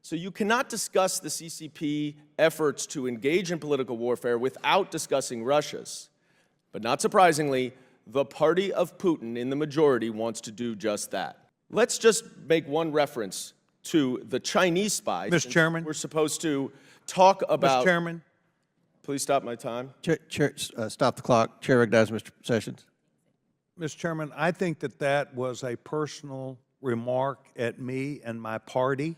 So you cannot discuss the CCP efforts to engage in political warfare without discussing Russia's. But not surprisingly, the party of Putin in the majority wants to do just that. Let's just make one reference to the Chinese spies. Mr. Chairman. We're supposed to talk about... Mr. Chairman. Please stop my time. Chair, stop the clock. Chair recognizes Mr. Sessions. Mr. Chairman, I think that was a personal remark at me and my party.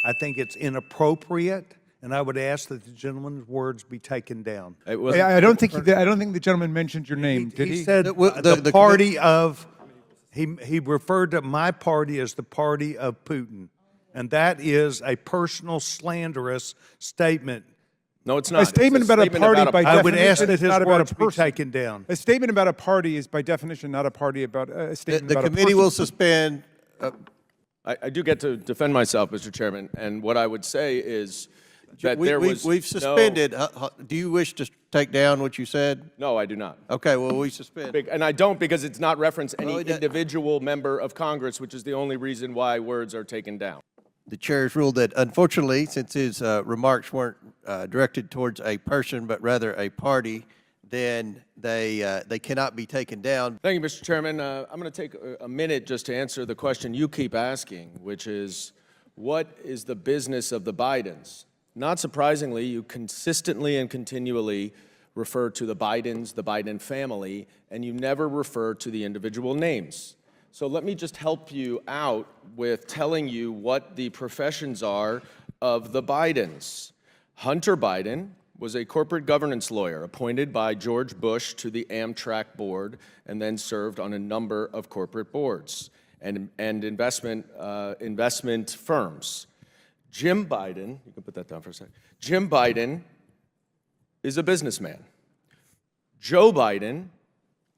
I think it's inappropriate, and I would ask that the gentleman's words be taken down. I don't think the gentleman mentioned your name, did he? He said the party of, he referred to my party as the party of Putin, and that is a personal slanderous statement. No, it's not. A statement about a party, by I would ask definition, that is his not about words a be person. taken down. A statement about a party is, by definition, not a party about a statement The about a person. committee will suspend. I do get to defend myself, Mr. Chairman, and what I would say is that We've suspended. Do you wish to take down what you said? No, I do not. Okay, well, we suspend. And I don't, because it's not referenced any Well, individual member of Congress, which is the only reason why words are taken down. The chair has ruled that, unfortunately, since his remarks weren't directed towards a person, but rather a party, then they cannot be taken down. Thank you, Mr. Chairman. I'm going to take a minute just to answer the question you keep asking, which is, what is the business of the Bidens? Not surprisingly, you consistently and continually refer to the Bidens, the Biden family, and you never refer to the individual names. So let me just help you out with telling you what the professions are of the Bidens. Hunter Biden was a corporate governance lawyer appointed by George Bush to the Amtrak board and then served on a number of corporate boards and investment firms. Jim Biden, you can put that down for a second. Jim Biden is a businessman. Joe Biden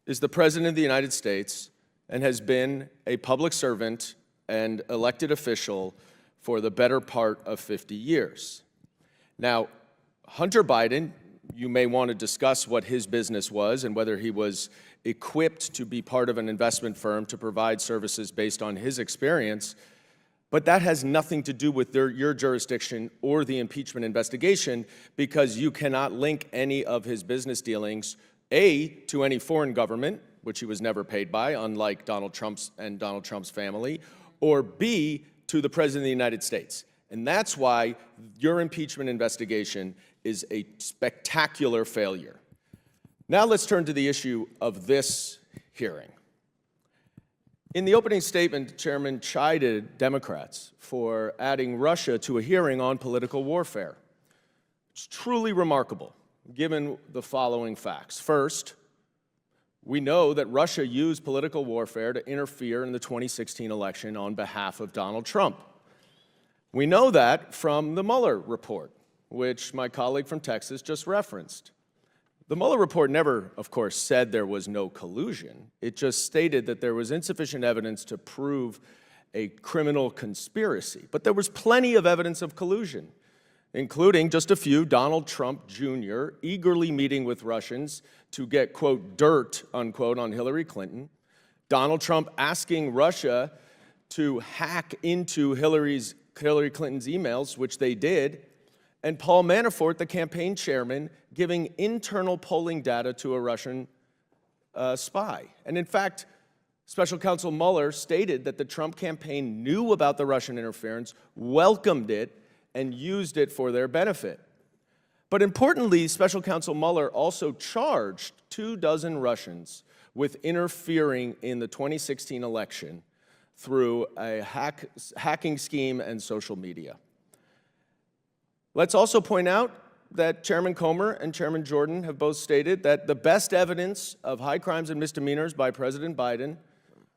is the President of the United States and has been a public servant and elected official for the better part of 50 years. Now, Hunter Biden, you may want to discuss what his business was and whether he was equipped to be part of an investment firm to provide services based on his experience, but that has nothing to do with your jurisdiction or the impeachment investigation, because you cannot link any of his business dealings, A, to any foreign government, which he was never paid by, unlike Donald Trump's and Donald Trump's family, or B, to the President of the United States. And that's why your impeachment investigation is a spectacular failure. Now let's turn to the issue of this hearing. In the opening statement, the chairman chided Democrats for adding Russia to a hearing on political warfare. It's truly remarkable, given the following facts. First, we know that Russia used political warfare to interfere in the 2016 election on behalf of Donald Trump. We know that from the Mueller report, which my colleague from Texas just referenced. The Mueller report never, of course, said there was no collusion. It just stated that there was insufficient evidence to prove a criminal conspiracy. But there was plenty of evidence of collusion, including just a few, Donald Trump Jr. eagerly meeting with Russians to get, quote, dirt, unquote, on Hillary Clinton, Donald Trump asking Russia to hack into Hillary Clinton's emails, which they did, and Paul Manafort, the campaign chairman, giving internal polling data to a Russian spy. And in fact, Special Counsel Mueller stated that the Trump campaign knew about the Russian interference, welcomed it, and used it for their benefit. But importantly, Special Counsel Mueller also charged 24 Russians with interfering in the 2016 election through a hacking scheme and social media. Let's also point out that Chairman Comer and Chairman Jordan have both stated that the best evidence of high crimes and misdemeanors by President Biden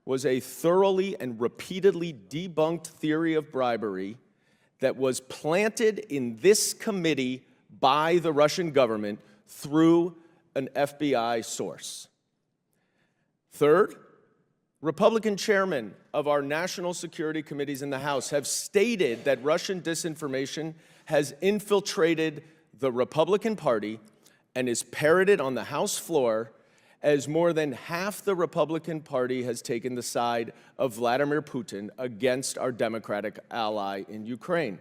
was a thoroughly and repeatedly debunked theory of bribery that was planted in this committee by the Russian government through an FBI source. Third, Republican chairmen of our national security committees in the House have stated that Russian disinformation has infiltrated the Republican Party and is parroted on the House floor, as more than half the Republican Party has taken the side of Vladimir Putin against our democratic ally in Ukraine.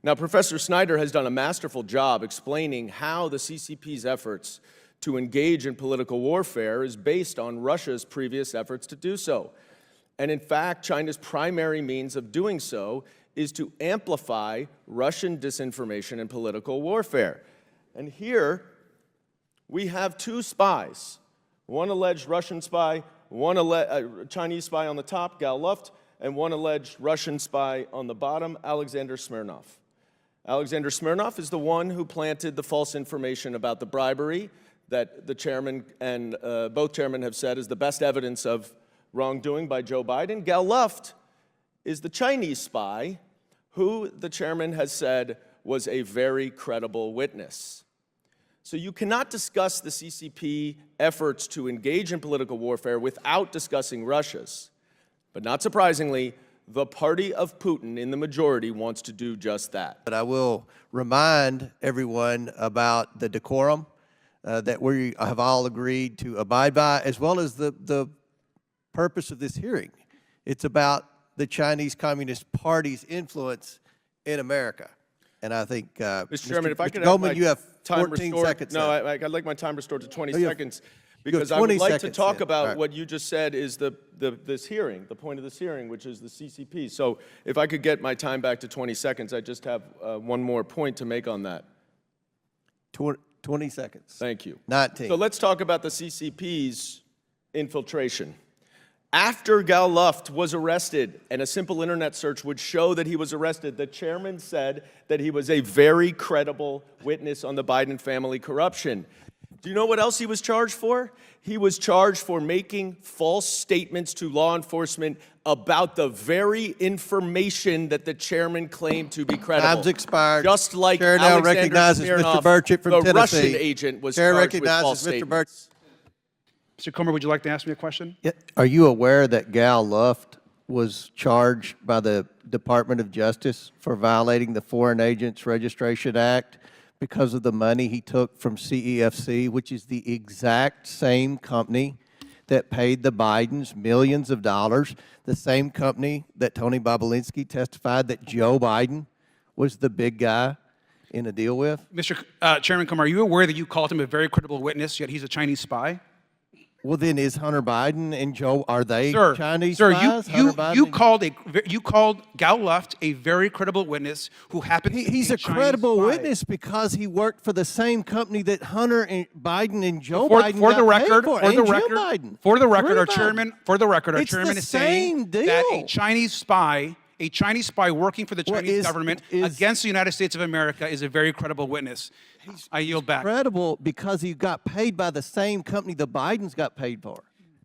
Now, Professor Snyder has done a masterful job explaining how the CCP's efforts to engage in political warfare is based on Russia's previous efforts to do so. And in fact, China's primary means of doing so is to amplify Russian disinformation and political warfare. And here we have two spies, one alleged Russian spy, one Chinese spy on the top, Gal Luft, and one alleged Russian spy on the bottom, Alexander Smirnov. Alexander Smirnov is the one who planted the false information about the bribery that the chairman and both chairmen have said is the best evidence of wrongdoing by Joe Biden. Gal Luft is the Chinese spy who the chairman has said was a very credible witness. So you cannot discuss the CCP efforts to engage in political warfare without discussing Russia's. But not surprisingly, the party of Putin in the majority wants to do just that. But I will remind everyone about the decorum that we have all agreed to abide by, as well as the purpose of this hearing. It's about the Chinese Communist Party's influence in America. And I think, Mr. Chairman, if I could Goldman, have my you have time 14 restored. seconds. No, left. I'd like my time restored to 20 you have- seconds because I 20 would like to seconds talk then. about All right. what you just said is this hearing, the point of this hearing, which is the CCP. So if I could get my time back to 20 seconds, I just have one more point to make on that. 20 seconds. Thank you. 19. So let's talk about the CCP's infiltration. After Gal Luft was arrested, and a simple internet search would show that he was arrested, the chairman said that he was a very credible witness on the Biden family corruption. Do you know what else he was charged for? He was charged for making false statements to law enforcement about the very information that the chairman claimed to be credible. Time's expired. Just like Chair now Alexander recognizes Mr. Smirnov, Burchett from the Tennessee. Russian agent was Chair charged with recognizes false Mr. statements. Mr. Comer, would you like to ask me a question? Yeah. Are you aware that Gal Luft was charged by the Department of Justice for violating the Foreign Agents Registration Act because of the money he took from CEFC, which is the exact same company that paid the Bidens millions of dollars, the same company that Tony Bobulinski testified that Joe Biden was the big guy in a deal with? Mr. Chairman Comer, are you aware that you called him a very credible witness, yet he's a Chinese spy? Well, then is Hunter Biden and Joe, are they Sir, Chinese sir, spies? you Hunter Biden you called Gal Luft a very credible witness who happened to be He's a Chinese credible spy. witness because he worked for the same company that Hunter and Biden and Joe For, Biden for the got record, paid for, for and the Jill record, Biden. for the record, our Hunter Biden. chairman, for the record, our It's chairman the is saying same that deal. a Chinese spy working for the Well, Chinese is- government is- against the United States of America is a very credible witness. I yield back. Credible because he got paid by the same company the Bidens got paid for.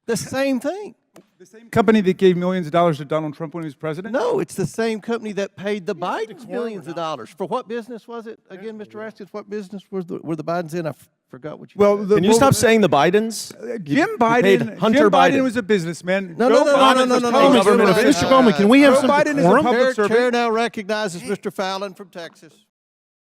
The same thing. The same company that gave millions of dollars to Donald Trump when he was president? No, it's the same company that paid the Bidens millions of dollars. For what business was it? Again, Mr. Raskin, what business were the Bidens in? I forgot what you Well, said. the, Can you stop saying the Bidens? Jim You Biden. paid Hunter Jim Biden Biden. was a businessman. No, Joe no, no, Biden no, no, was no, public no, servant. Mr. Mr. Goldman, can we have Joe some Biden is a decorum? public servant. Chair now recognizes Mr. Fallon from Texas.